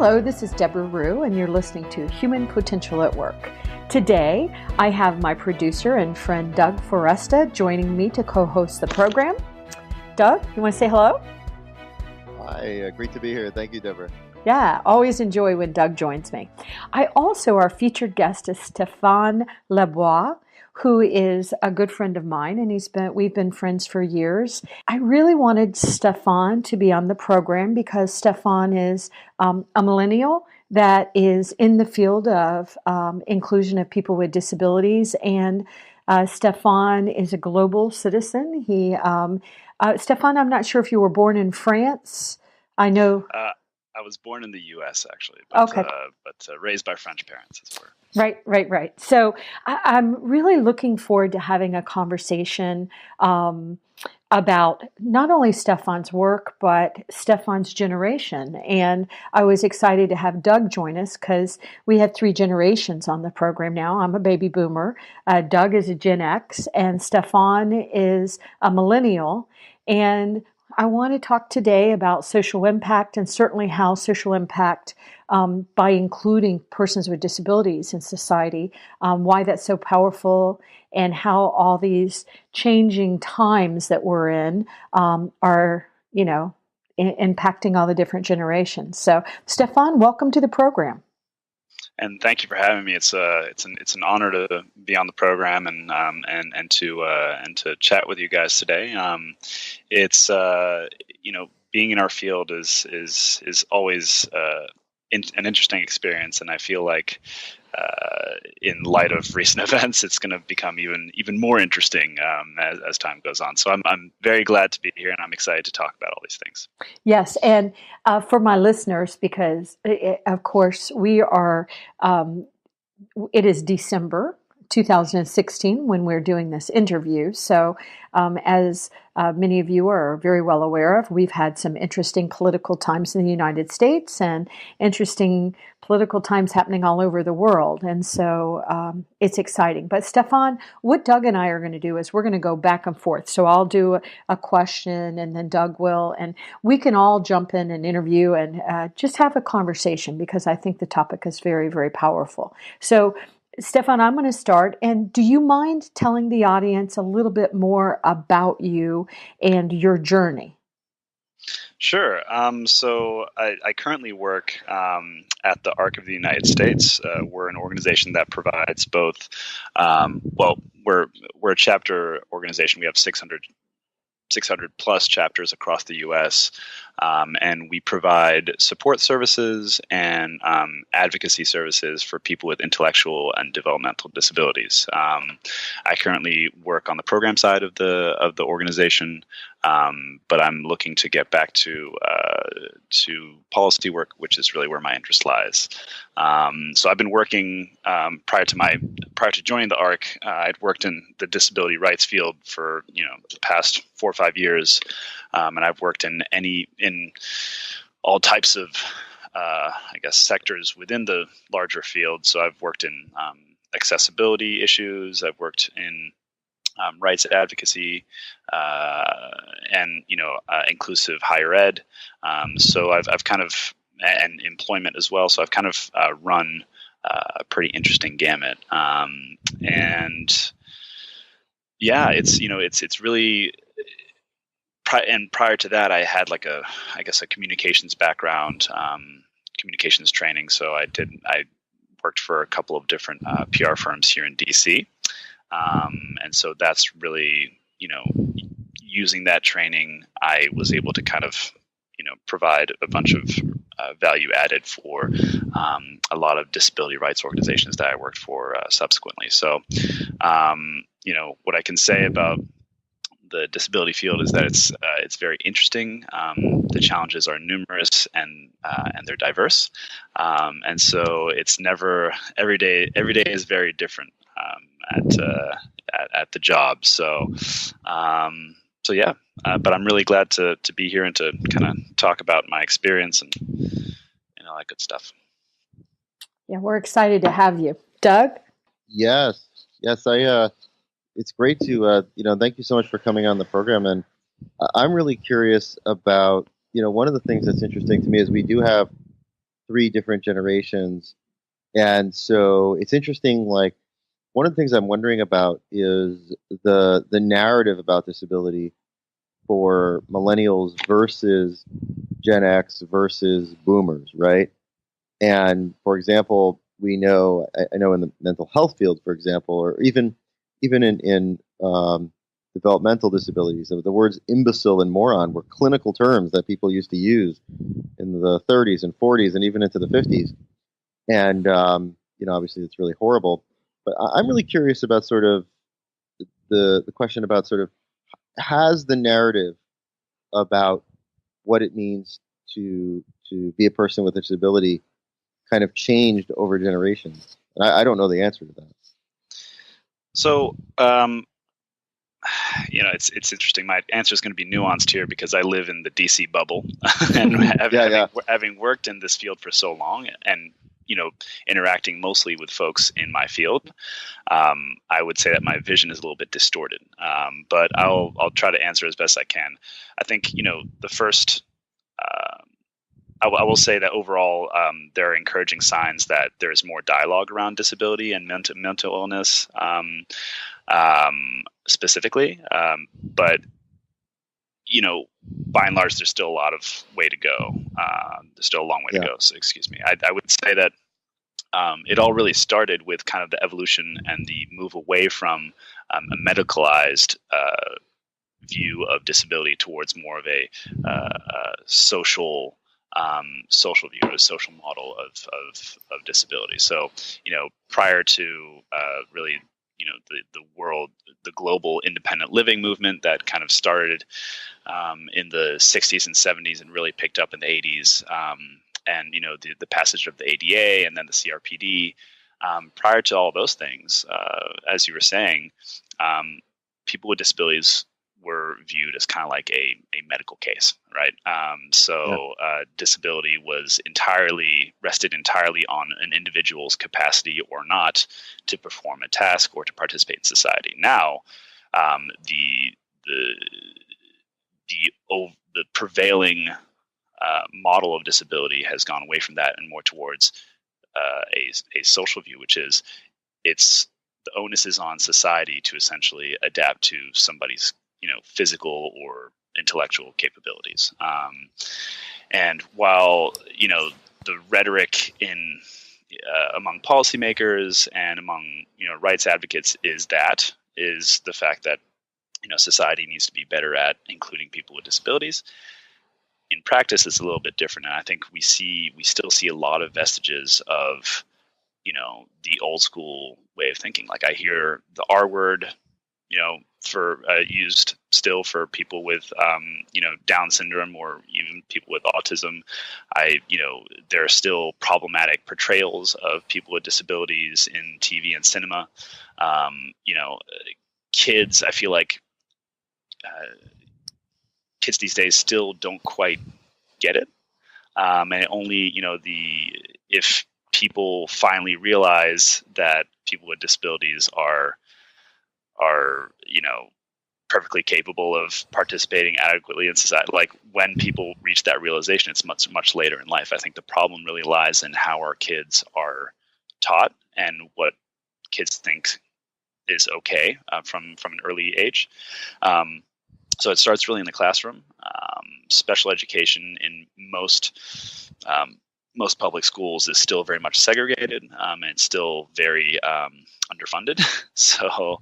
Hello, this is Debra Rue, and you're listening to Human Potential at Work. Today, I have my producer and friend Doug Foresta joining me to co-host the program. Doug, you want to say hello? Hi, great to be here. Thank you, Debra. Yeah, always enjoy when Doug joins me. Our featured guest is Stephane Leblois, who is a good friend of mine, and we've been friends for years. I really wanted Stephane to be on the program because Stephane is a millennial that is in the field of inclusion of people with disabilities, and Stephane is a global citizen. Stephane, I'm not sure if you were born in France. I know. I was born in the U.S. actually, but raised by French parents, as it were. Right. So I'm really looking forward to having a conversation about not only Stephane's work, but Stephane's generation. And I was excited to have Doug join us because we have 3 generations on the program now. I'm a baby boomer. Doug is a Gen X, and Stephane is a millennial. And I want to talk today about social impact, and certainly how social impact by including persons with disabilities in society, why that's so powerful, and how all these changing times that we're in are, impacting all the different generations. So, Stephane, welcome to the program. And thank you for having me. It's an honor to be on the program and to chat with you guys today. Being in our field is always an interesting experience, and I feel like in light of recent events, it's going to become even more interesting as time goes on. So I'm very glad to be here, and I'm excited to talk about all these things. Yes, and for my listeners, because of course we are, it is December 2016 when we're doing this interview. So as many of you are very well aware of, we've had some interesting political times in the United States and interesting political times happening all over the world. And so it's exciting. But Stephane, what Doug and I are going to do is we're going to go back and forth. So I'll do a question and then Doug will, and we can all jump in and interview and just have a conversation because I think the topic is very, very powerful. So Stephane, I'm going to start. And do you mind telling the audience a little bit more about you and your journey? Sure. So I currently work at the ARC of the United States. We're an organization that provides both, we're a chapter organization. We have 600 plus chapters across the U.S., and we provide support services and advocacy services for people with intellectual and developmental disabilities. I currently work on the program side of the organization, but I'm looking to get back to policy work, which is really where my interest lies. So I've been working prior to joining the ARC. I'd worked in the disability rights field for the past 4 or 5 years, and I've worked in all types of sectors within the larger field. So I've worked in accessibility issues. I've worked in rights advocacy, and inclusive higher ed. So I've kind of, and employment as well. So I've kind of run a pretty interesting gamut. And yeah, it's really. And prior to that, I had a communications background, communications training. So I worked for a couple of different PR firms here in DC. And so that's really, using that training, I was able to kind of, provide a bunch of value added for a lot of disability rights organizations that I worked for subsequently. So, what I can say about the disability field is that it's very interesting. The challenges are numerous and they're diverse, and so it's never every day is very different at the job. So yeah, but I'm really glad to be here and to kind of talk about my experience and all that good stuff. Yeah, we're excited to have you, Doug. Yes. It's great to, thank you so much for coming on the program. And I'm really curious about, one of the things that's interesting to me is we do have three different generations. And so it's interesting, like, one of the things I'm wondering about is the narrative about disability for millennials versus Gen X versus boomers, right? And for example, I know in the mental health field, for example, or even in developmental disabilities, the words imbecile and moron were clinical terms that people used to use in the 30s and 40s and even into the 50s. And obviously, it's really horrible. But I'm really curious about sort of the question about sort of, has the narrative about what it means to be a person with a disability kind of changed over generations? And I don't know the answer to that. So, it's interesting. My answer is going to be nuanced here because I live in the DC bubble, and having worked in this field for so long, and interacting mostly with folks in my field, I would say that my vision is a little bit distorted. But I'll try to answer as best I can. I think the first. I will say that overall, there are encouraging signs that there is more dialogue around disability and mental illness, specifically. But by and large, there's still a lot of way to go. There's still a long way to go. So, excuse me. I would say that it all really started with kind of the evolution and the move away from a medicalized view of disability towards more of a social view, a social model of disability. So, prior to really, the world, the global independent living movement that kind of started in the 60s and 70s and really picked up in the 80s, and the passage of the ADA and then the CRPD. Prior to all those things, as you were saying, people with disabilities were viewed as kind of like a medical case, right? Disability was rested entirely on an individual's capacity or not to perform a task or to participate in society. Now, the prevailing model of disability has gone away from that and more towards a social view, which is the onus is on society to essentially adapt to somebody's physical or intellectual capabilities. And while the rhetoric among policymakers and among rights advocates is the fact that society needs to be better at including people with disabilities. In practice, it's a little bit different, and I think we still see a lot of vestiges of the old school way of thinking. Like, I hear the R word for used still for people with Down syndrome or even people with autism. There are still problematic portrayals of people with disabilities in TV and cinema. Kids, I feel like kids these days still don't quite get it, and only if people finally realize that people with disabilities are perfectly capable of participating adequately in society. Like, when people reach that realization, it's much later in life. I think the problem really lies in how our kids are taught and what kids think is okay from an early age. So it starts really in the classroom. Special education in most public schools is still very much segregated, and it's still very underfunded. So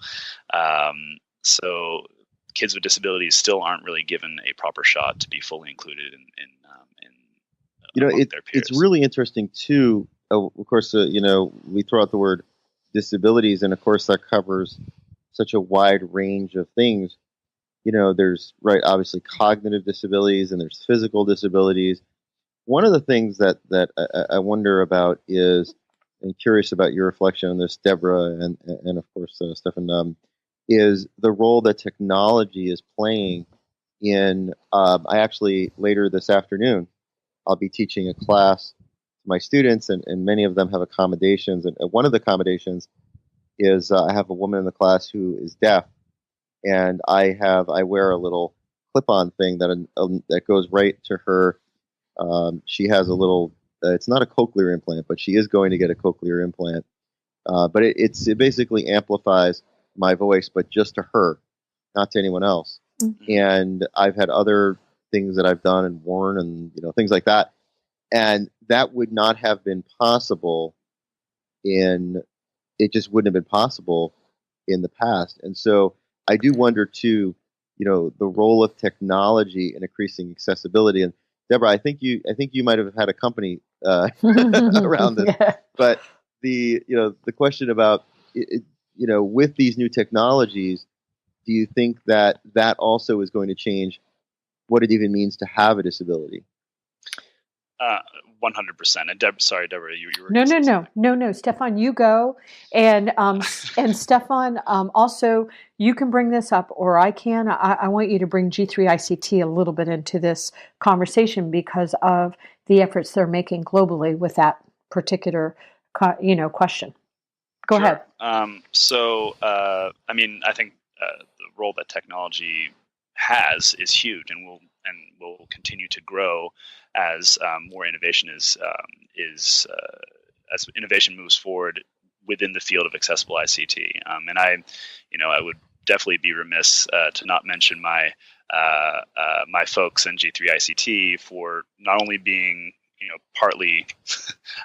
kids with disabilities still aren't really given a proper shot to be fully included in their peers. It's really interesting too. Of course, we throw out the word disabilities, and of course that covers such a wide range of things. There's obviously cognitive disabilities and there's physical disabilities. One of the things that I wonder about is, and curious about your reflection on this, Debra, and of course Stephane, is the role that technology is playing in. I actually, later this afternoon, I'll be teaching a class to my students, and many of them have accommodations. And one of the accommodations is I have a woman in the class who is deaf, and I wear a little clip-on thing that goes right to her. She has a little it's not a cochlear implant, but she is going to get a cochlear implant. But it basically amplifies my voice, but just to her, not to anyone else. Mm-hmm. And I've had other things that I've done and worn and things like that, and that would not have been possible it just wouldn't have been possible in the past. And so I do wonder too, the role of technology in increasing accessibility. And Debra, I think you might have had a company around this, Yeah. but the question about with these new technologies, do you think that also is going to change what it even means to have a disability? 100%. And sorry, Debra, you were No. Stephane, you go, and Stephane, also you can bring this up, or I can. I want you to bring G3ICT a little bit into this conversation because of the efforts they're making globally with that particular, question. Go ahead. I mean, I think the role that technology has is huge, and will continue to grow as more innovation as innovation moves forward within the field of accessible ICT. And I would definitely be remiss to not mention my my folks in G3ICT for not only being partly,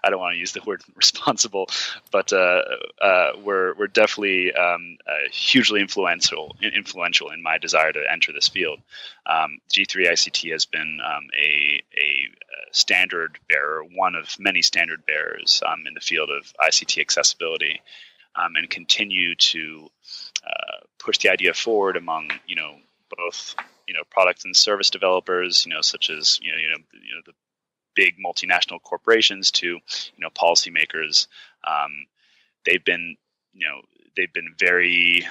I don't want to use the word responsible, but we're definitely hugely influential in my desire to enter this field. G3ICT has been a standard bearer, one of many standard bearers in the field of ICT accessibility, and continue to push the idea forward among both product and service developers, such as the big multinational corporations to policymakers. They've been very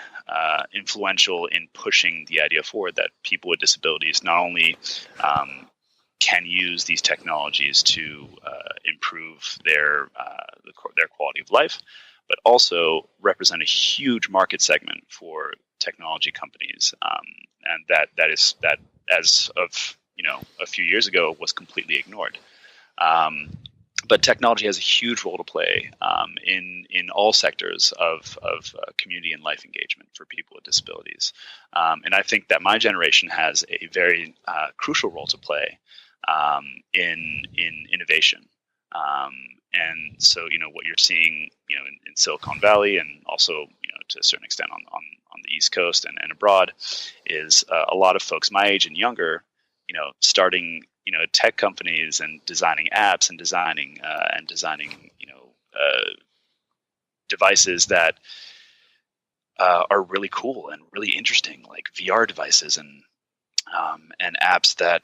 influential in pushing the idea forward that people with disabilities not only can use these technologies to improve their quality of life, but also represent a huge market segment for technology companies, and that as of a few years ago was completely ignored. But technology has a huge role to play in all sectors of community and life engagement for people with disabilities. And I think that my generation has a very crucial role to play in innovation. And so, what you're seeing, in Silicon Valley, and also, to a certain extent on the East Coast and abroad, is a lot of folks my age and younger, starting tech companies and designing apps and designing devices that are really cool and really interesting, like VR devices and apps that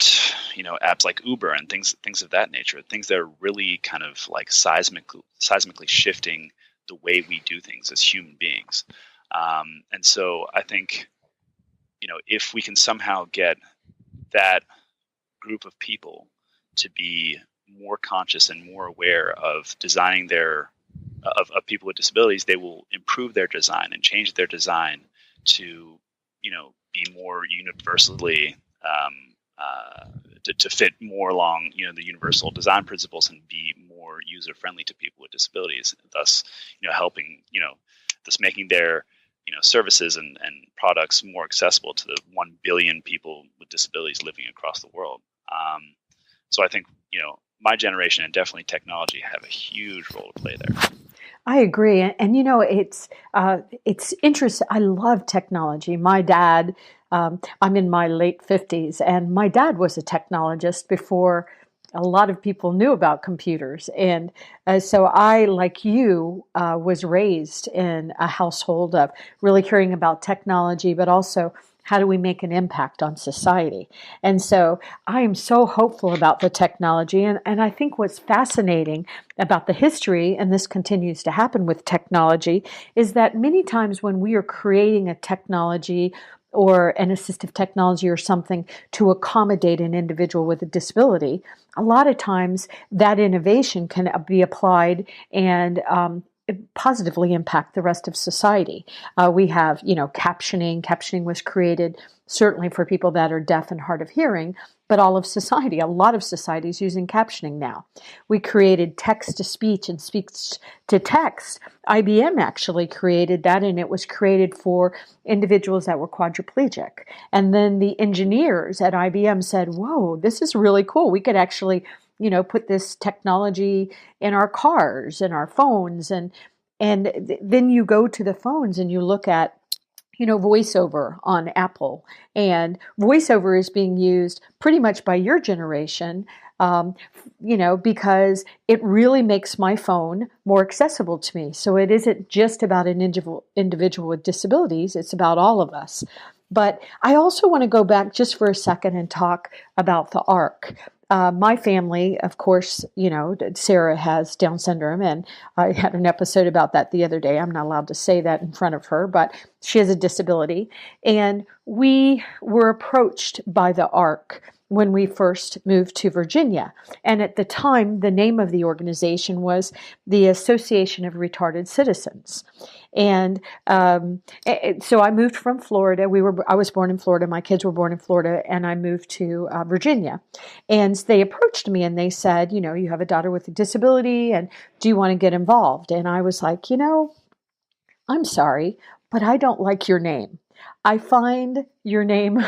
apps like Uber and things of that nature, things that are really kind of like seismically shifting the way we do things as human beings. And so I think if we can somehow get that group of people to be more conscious and more aware of designing of people with disabilities, they will improve their design and change their design to be more universally to fit more along the universal design principles and be more user friendly to people with disabilities, thus helping thus making their services and products more accessible to the 1 billion people with disabilities living across the world. So I think my generation and definitely technology have a huge role to play there. I agree, and it's interesting. I love technology. My dad, I'm in my late 50s, and my dad was a technologist before a lot of people knew about computers. And so I, like you, was raised in a household of really caring about technology, but also how do we make an impact on society? And so I am so hopeful about the technology. And I think what's fascinating about the history, and this continues to happen with technology, is that many times when we are creating a technology or an assistive technology or something to accommodate an individual with a disability, a lot of times that innovation can be applied and positively impact the rest of society. We have, captioning. Captioning was created certainly for people that are deaf and hard of hearing, but all of society, a lot of society is using captioning now. We created text to speech and speech to text. IBM actually created that, and it was created for individuals that were quadriplegic. And then the engineers at IBM said, whoa, this is really cool. We could actually, put this technology in our cars and our phones. And then you go to the phones and you look at VoiceOver on Apple, and VoiceOver is being used pretty much by your generation, because it really makes my phone more accessible to me. So it isn't just about an individual with disabilities, it's about all of us. But I also want to go back just for a second and talk about the ARC. My family, of course, Sarah has Down syndrome, and I had an episode about that the other day. I'm not allowed to say that in front of her, but she has a disability. And we were approached by the ARC when we first moved to Virginia. And at the time, the name of the organization was the Association of Retarded Citizens. And so I moved from Florida. I was born in Florida. My kids were born in Florida, and I moved to Virginia. And they approached me and they said, you have a daughter with a disability, and do you want to get involved? And I was like, I'm sorry, but I don't like your name. I find your name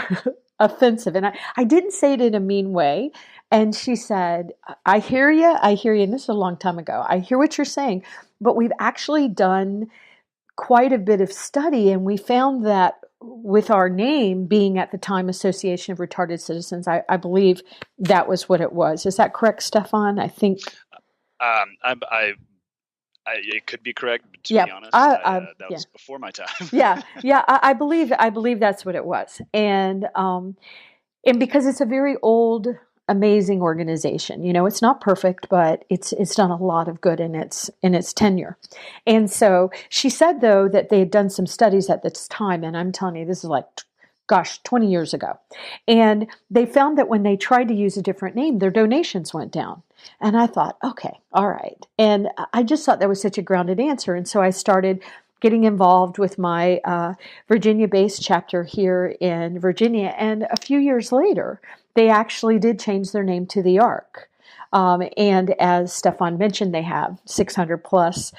offensive. And I didn't say it in a mean way. And she said, I hear you. And this is a long time ago. I hear what you're saying, but we've actually done quite a bit of study, and we found that with our name being at the time Association of Retarded Citizens, I believe that was what it was. Is that correct, Stefan? I think. It could be correct, but to be honest, that was before my time. I believe that's what it was, and because it's a very old, amazing organization. It's not perfect, but it's done a lot of good in its tenure. And so she said, though, that they had done some studies at this time, and I'm telling you, this is 20 years ago. And they found that when they tried to use a different name, their donations went down. And I thought, okay, all right. And I just thought that was such a grounded answer. And so I started getting involved with my Virginia-based chapter here in Virginia. And a few years later, they actually did change their name to the ARC. And as Stefan mentioned, they have 600 plus,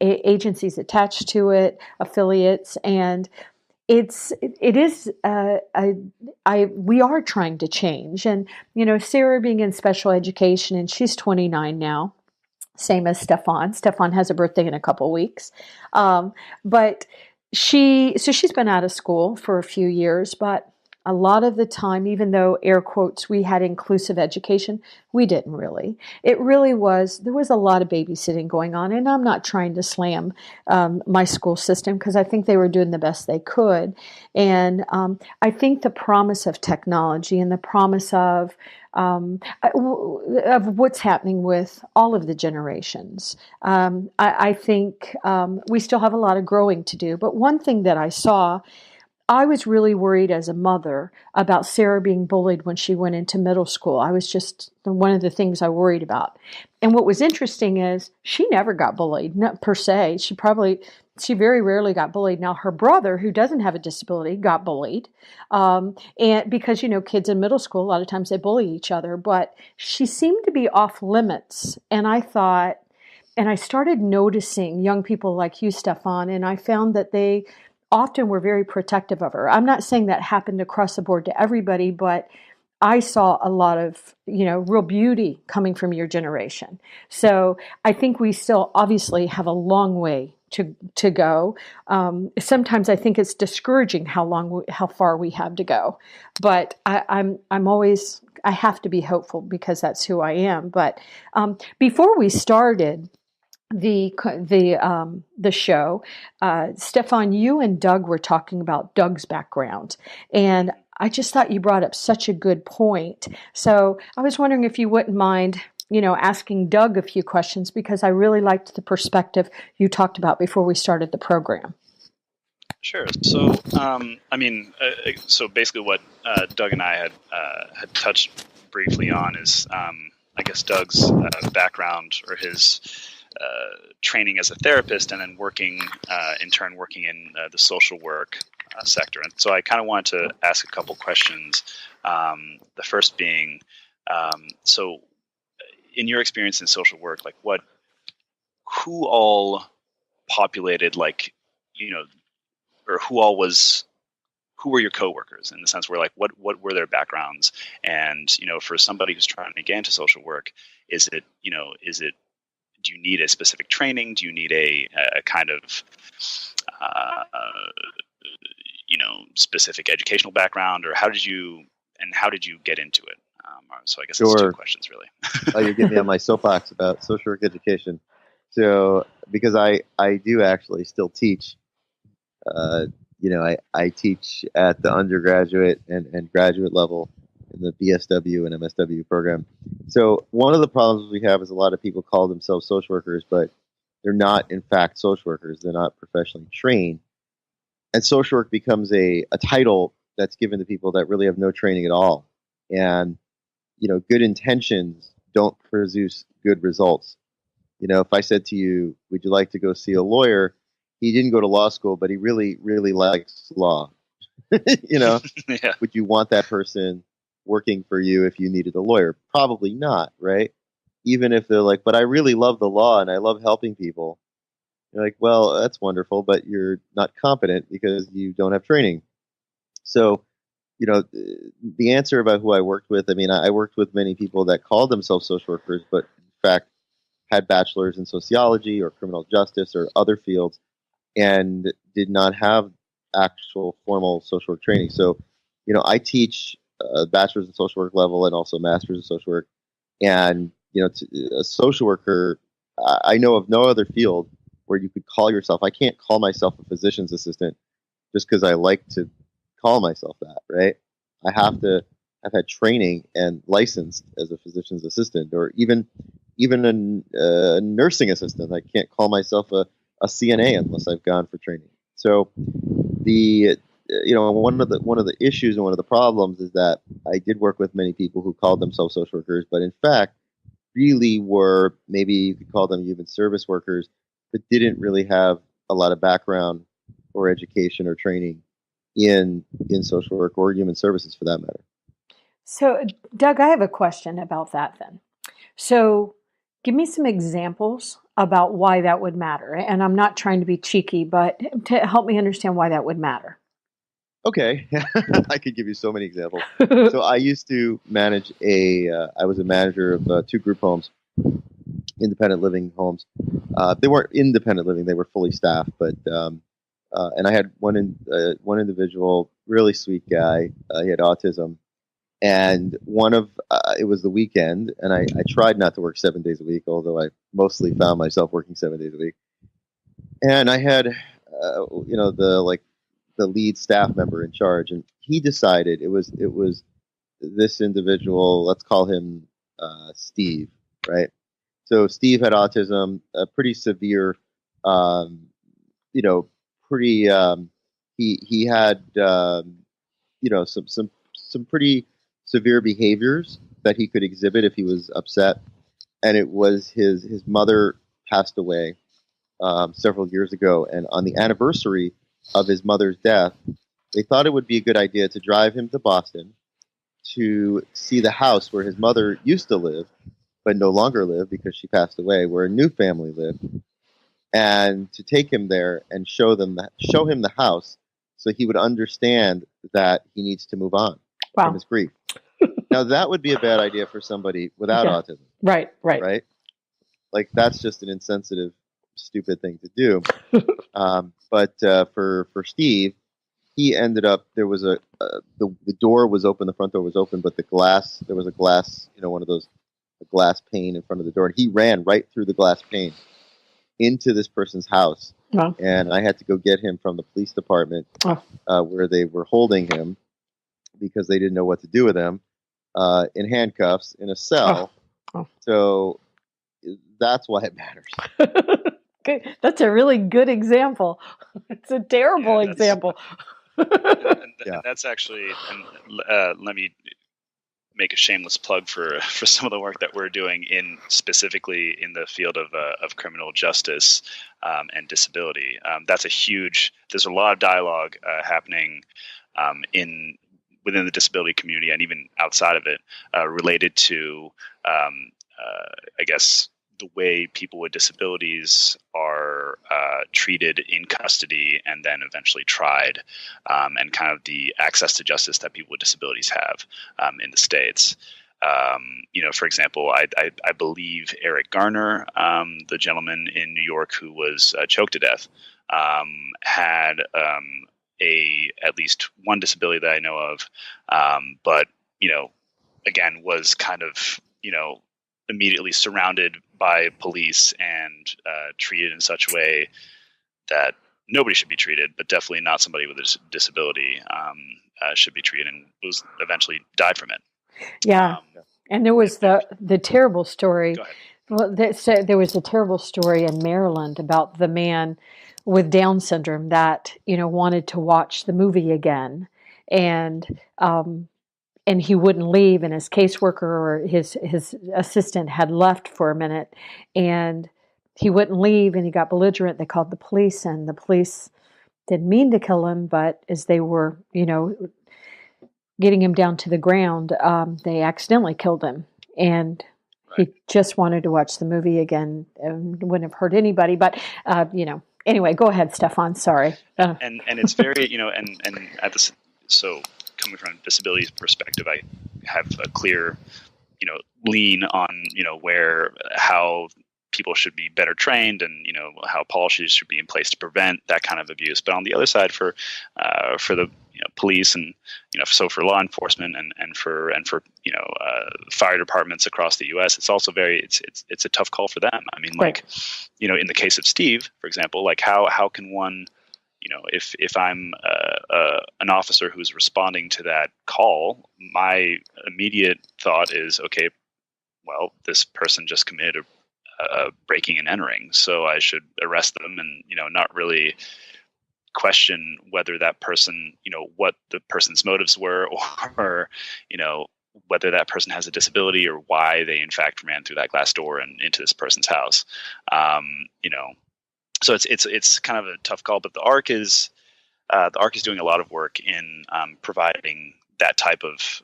agencies attached to it, affiliates, and we are trying to change. And, Sarah being in special education, and she's 29 now, same as Stefan. Stefan has a birthday in a couple weeks. But she's been out of school for a few years, but a lot of the time, even though, air quotes, we had inclusive education, we didn't really. There was a lot of babysitting going on, and I'm not trying to slam my school system because I think they were doing the best they could. And I think the promise of technology and the promise of what's happening with all of the generations. I think we still have a lot of growing to do. But one thing that I saw, I was really worried as a mother about Sarah being bullied when she went into middle school. I was just one of the things I worried about. And what was interesting is she never got bullied, not per se. She very rarely got bullied. Now, her brother, who doesn't have a disability, got bullied. And because, kids in middle school, a lot of times they bully each other. But she seemed to be off limits. And I thought, and I started noticing young people like you, Stefan, and I found that they often were very protective of her. I'm not saying that happened across the board to everybody, but I saw a lot of, real beauty coming from your generation. So I think we still obviously have a long way to go. Sometimes I think it's discouraging how far we have to go. But I have to be hopeful because that's who I am. But before we started the show, Stefan, you and Doug were talking about Doug's background, and I just thought you brought up such a good point. So I was wondering if you wouldn't mind, asking Doug a few questions, because I really liked the perspective you talked about before we started the program. Sure. So, so basically what Doug and I had touched briefly on is, I guess, Doug's background or his training as a therapist and then working in turn working in the social work sector. And so I kind of wanted to ask a couple questions. The first being, so in your experience in social work, like who all populated, like, or who were your coworkers, in the sense where, like, what were their backgrounds? And, for somebody who's trying to get into social work, is it, do you need a specific training? Do you need a kind of, specific educational background, or how did you get into it? So I guess it's two questions, really. Oh, you're getting me on my soapbox about social work education. So, because I do actually still teach, I teach at the undergraduate and graduate level in the BSW and MSW program. So one of the problems we have is a lot of people call themselves social workers, but they're not, in fact, social workers. They're not professionally trained. And social work becomes a title that's given to people that really have no training at all. And, good intentions don't produce good results. If I said to you, would you like to go see a lawyer? He didn't go to law school, but he really, really likes law. Yeah. Would you want that person working for you if you needed a lawyer? Probably not, right? Even if they're like, but I really love the law and I love helping people. You're like, well, that's wonderful, but you're not competent because you don't have training. So, the answer about who I worked with, I worked with many people that called themselves social workers, but in fact had bachelors in sociology or criminal justice or other fields, and did not have actual formal social work training. So, I teach a bachelor's in social work level and also master's in social work. And, a social worker, I know of no other field where you could call yourself. I can't call myself a physician's assistant just because I like to call myself that, right? I have to have had training and licensed as a physician's assistant, or even a nursing assistant. I can't call myself a CNA unless I've gone for training. So one of the issues and one of the problems is that I did work with many people who called themselves social workers, but in fact really were, maybe you could call them human service workers, but didn't really have a lot of background or education or training in social work or human services for that matter. So, Doug, I have a question about that then. So, give me some examples about why that would matter. And I'm not trying to be cheeky, but to help me understand why that would matter. Okay. I could give you so many examples. So I used to manage I was a manager of 2 group homes, independent living homes. They weren't independent living, they were fully staffed, but, and I had one individual, really sweet guy. He had autism. And it was the weekend, and I tried not to work 7 days a week, although I mostly found myself working 7 days a week. And I had, the lead staff member in charge, and he decided it was this individual. Let's call him Steve, right? So Steve had autism, pretty severe. He had some pretty severe behaviors that he could exhibit if he was upset. And it was his mother passed away several years ago. And on the anniversary of his mother's death, they thought it would be a good idea to drive him to Boston to see the house where his mother used to live, but no longer live because she passed away, where a new family lived, and to take him there and show him the house so he would understand that he needs to move on from his grief. Now, that would be a bad idea for somebody without autism. Right. Like, that's just an insensitive, stupid thing to do. But for Steve, he ended up, there was the door was open, the front door was open, but there was a glass, one of those, a glass pane in front of the door. And he ran right through the glass pane into this person's house. Oh. And I had to go get him from the police department where they were holding him because they didn't know what to do with him, in handcuffs in a cell. Oh. So that's why it matters. Good. That's a really good example. It's a terrible example. And that's actually, and let me make a shameless plug for some of the work that we're doing specifically in the field of criminal justice and disability. There's a lot of dialogue happening within the disability community and even outside of it related to, I guess, the way people with disabilities are treated in custody and then eventually tried, and kind of the access to justice that people with disabilities have in the States. For example, I believe Eric Garner, the gentleman in New York who was choked to death, had at least one disability that I know of, but again was kind of immediately surrounded by police and treated in such a way that nobody should be treated, but definitely not somebody with a disability should be treated, and was eventually died from it. Yeah. And there was the terrible story. Well, there was a terrible story in Maryland about the man with Down syndrome that, wanted to watch the movie again. And he wouldn't leave, and his caseworker or his assistant had left for a minute, and he wouldn't leave, and he got belligerent. They called the police, and the police didn't mean to kill him, but as they were, getting him down to the ground, they accidentally killed him. And he just wanted to watch the movie again and wouldn't have hurt anybody. But, anyway, go ahead, Stefan. Sorry. And it's very, and at this, so coming from a disability perspective, I have a clear, lean on, how people should be better trained and, how policies should be in place to prevent that kind of abuse. But on the other side, for the police and, so for law enforcement and for fire departments across the U.S., it's also it's a tough call for them. I mean, in the case of Steve, for example, how can one, if I'm an officer who's responding to that call, my immediate thought is, okay, well, this person just committed a breaking and entering, so I should arrest them and, not really question whether that person, what the person's motives were, or, whether that person has a disability or why they in fact ran through that glass door and into this person's house. So it's kind of a tough call, but the ARC is doing a lot of work in providing that type of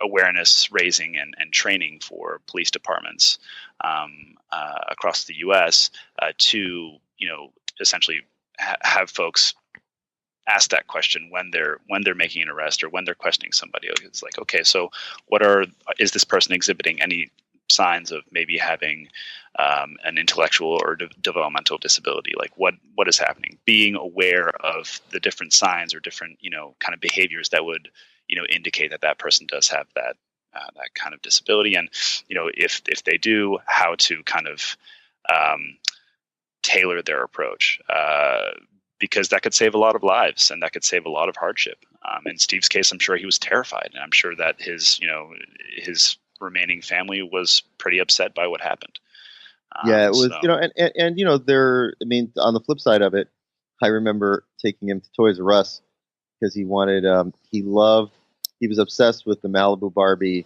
awareness raising and training for police departments across the U.S. To essentially have folks ask that question when they're making an arrest or when they're questioning somebody. It's like, okay, so is this person exhibiting any signs of maybe having an intellectual or developmental disability? Like what is happening? Being aware of the different signs or different, kind of behaviors that would, indicate that person does have that kind of disability. And, if they do, how to kind of tailor their approach, because that could save a lot of lives and that could save a lot of hardship. In Steve's case, I'm sure he was terrified, and I'm sure that his remaining family was pretty upset by what happened. It was, on the flip side of it, I remember taking him to Toys R Us because he wanted, he was obsessed with the Malibu Barbie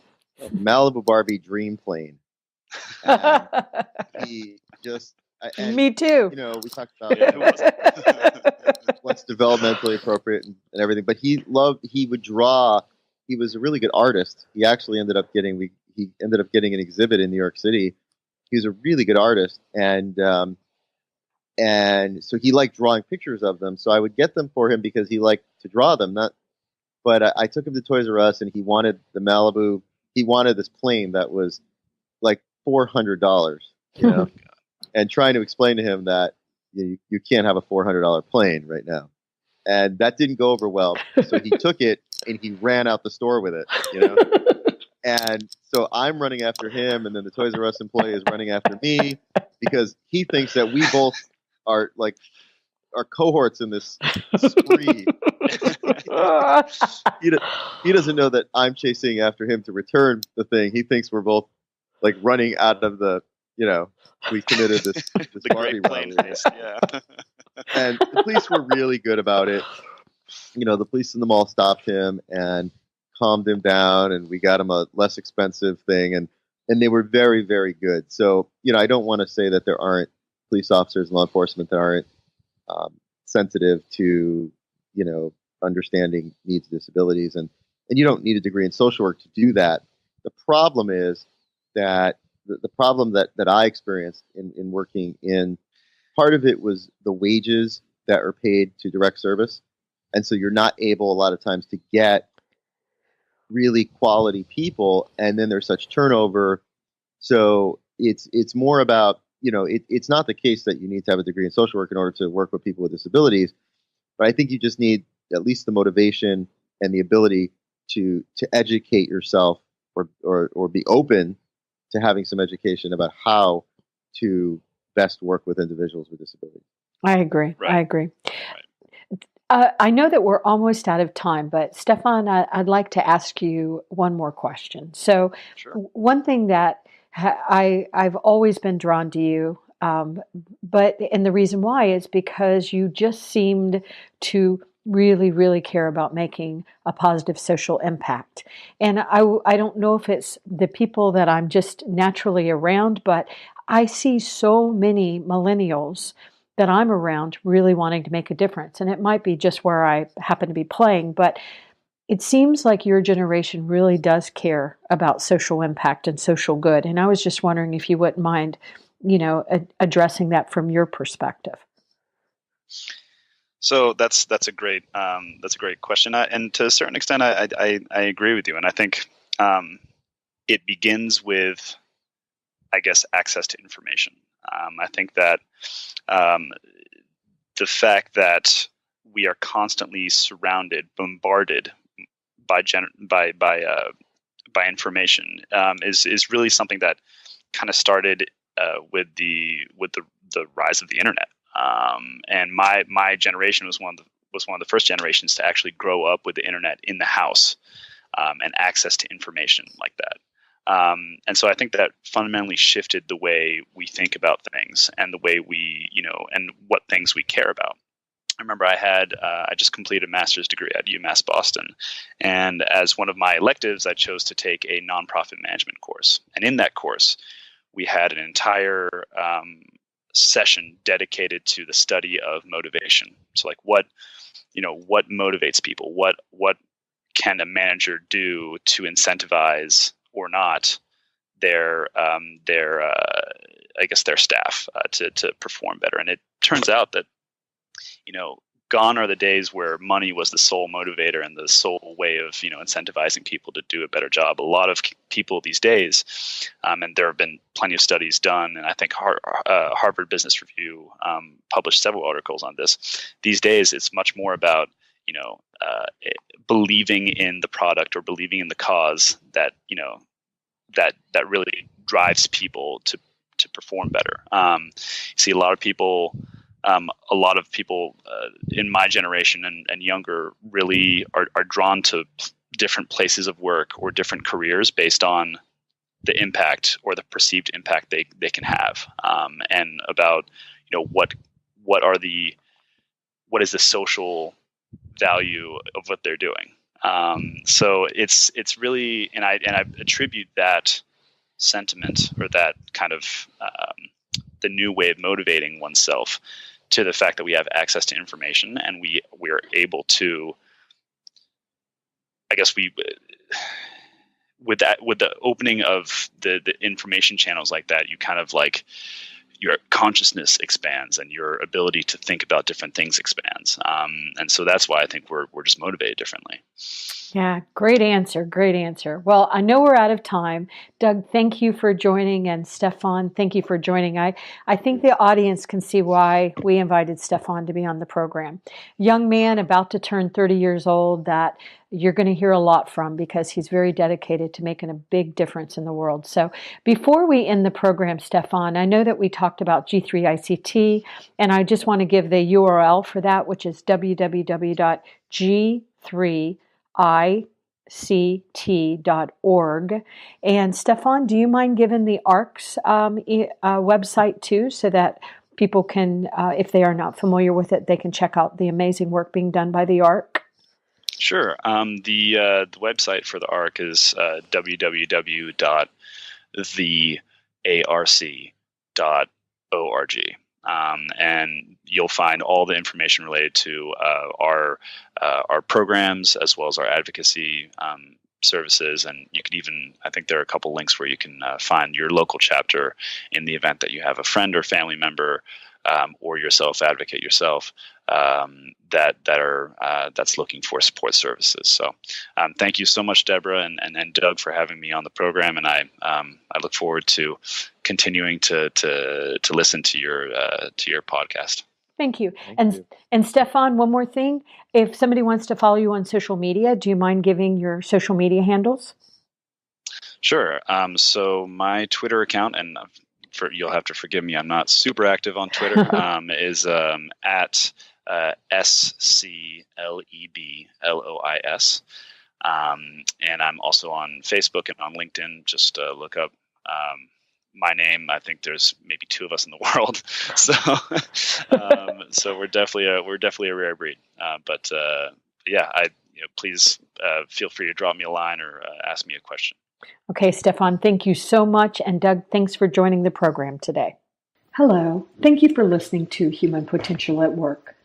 dream plane. And he just, me too. We talked about what's developmentally appropriate and everything, but he would draw. He was a really good artist. He actually ended up getting an exhibit in New York City. He was a really good artist, and so he liked drawing pictures of them. So I would get them for him because he liked to draw them. But I took him to Toys R Us, and he wanted the Malibu. He wanted this plane that was like $400, and trying to explain to him that you can't have a $400 plane right now, and that didn't go over well. So he took it and he ran out the store with it, And so I'm running after him, and then the Toys R Us employee is running after me because he thinks that we both are cohorts in this spree. He doesn't know that I'm chasing after him to return the thing. He thinks we're both like running out of we committed this Barbie robbery. Yeah. And the police were really good about it. The police in the mall stopped him and calmed him down, and we got him a less expensive thing, and they were very, very good. So, I don't want to say that there aren't police officers and law enforcement that aren't sensitive to, understanding needs and disabilities, and you don't need a degree in social work to do that. The problem is that the problem that I experienced in working in, part of it was the wages that are paid to direct service. And so you're not able a lot of times to get really quality people, and then there's such turnover. So it's more about, it's not the case that you need to have a degree in social work in order to work with people with disabilities, but I think you just need at least the motivation and the ability to educate yourself or be open to having some education about how to best work with individuals with disabilities. I agree. Right. I agree. Right. I know that we're almost out of time, but Stefan, I'd like to ask you one more question. So, Sure. one thing that I've always been drawn to you, and the reason why is because you just seemed to really, really care about making a positive social impact. And I don't know if it's the people that I'm just naturally around, but I see so many millennials that I'm around really wanting to make a difference. And it might be just where I happen to be playing, but it seems like your generation really does care about social impact and social good. And I was just wondering if you wouldn't mind, addressing that from your perspective. So that's a great question, and to a certain extent, I agree with you, and I think it begins with, I guess, access to information. I think that the fact that we are constantly bombarded by information is really something that kind of started with the rise of the internet. And my generation was one of the first generations to actually grow up with the internet in the house, and access to information like that. And so I think that fundamentally shifted the way we think about things and the way we, and what things we care about. I remember I just completed a master's degree at UMass Boston, and as one of my electives, I chose to take a nonprofit management course. And in that course, we had an entire session dedicated to the study of motivation. So, like, what motivates people? What can a manager do to incentivize or not their staff to perform better? And it turns out that, gone are the days where money was the sole motivator and the sole way of, incentivizing people to do a better job. A lot of people these days, and there have been plenty of studies done, and I think Harvard Business Review published several articles on this. These days, it's much more about, believing in the product or believing in the cause that, that really drives people to perform better. You see a lot of people in my generation and younger really are drawn to different places of work or different careers based on the impact or the perceived impact they can have, and about what is the social value of what they're doing. So it's really, and I attribute that sentiment or that kind of the new way of motivating oneself to the fact that we have access to information, and we're able to, I guess with the opening of the information channels like that, you kind of like your consciousness expands and your ability to think about different things expands. And so that's why I think we're just motivated differently. Yeah, great answer. Great answer. Well, I know we're out of time. Doug, thank you for joining, and Stefan, thank you for joining. I think the audience can see why we invited Stefan to be on the program. Young man about to turn 30 years old that you're going to hear a lot from because he's very dedicated to making a big difference in the world. So before we end the program, Stefan, I know that we talked about G3ICT, and I just want to give the URL for that, which is www.g3ict.org. And Stefan, do you mind giving the ARC's website too, so that people can, if they are not familiar with it, they can check out the amazing work being done by the ARC? Sure. The website for the ARC is www.thearc.org. And you'll find all the information related to our programs as well as our advocacy services. And you could even, I think there are a couple links where you can find your local chapter in the event that you have a friend or family member or yourself advocate yourself that's looking for support services. So thank you so much, Debra and Doug, for having me on the program, and I look forward to continuing to listen to your podcast. Thank you. And Stefan, one more thing. If somebody wants to follow you on social media, do you mind giving your social media handles? Sure. So my Twitter account, and you'll have to forgive me, I'm not super active on Twitter, is at SCLEBLOIS. And I'm also on Facebook and on LinkedIn. Just look up my name. I think there's maybe 2 of us in the world, so so we're definitely a rare breed. But please feel free to drop me a line or ask me a question. Okay, Stefan, thank you so much, and Doug, thanks for joining the program today. Hello, thank you for listening to Human Potential at Work.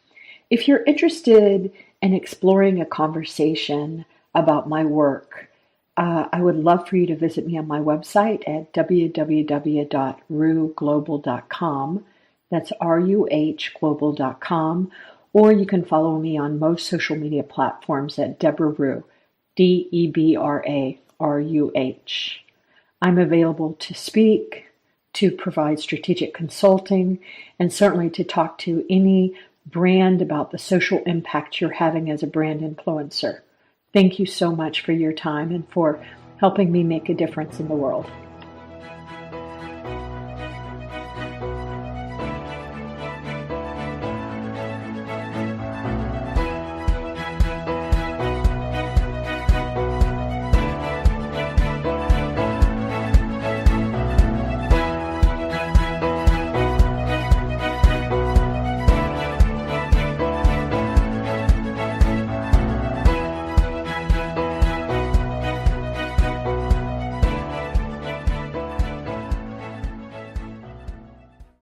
If you're interested in exploring a conversation about my work, I would love for you to visit me on my website at www.ruhglobal.com. That's RUHglobal.com. Or you can follow me on most social media platforms at Debra Ruh, DebraRuh. I'm available to speak, to provide strategic consulting, and certainly to talk to any brand about the social impact you're having as a brand influencer. Thank you so much for your time and for helping me make a difference in the world.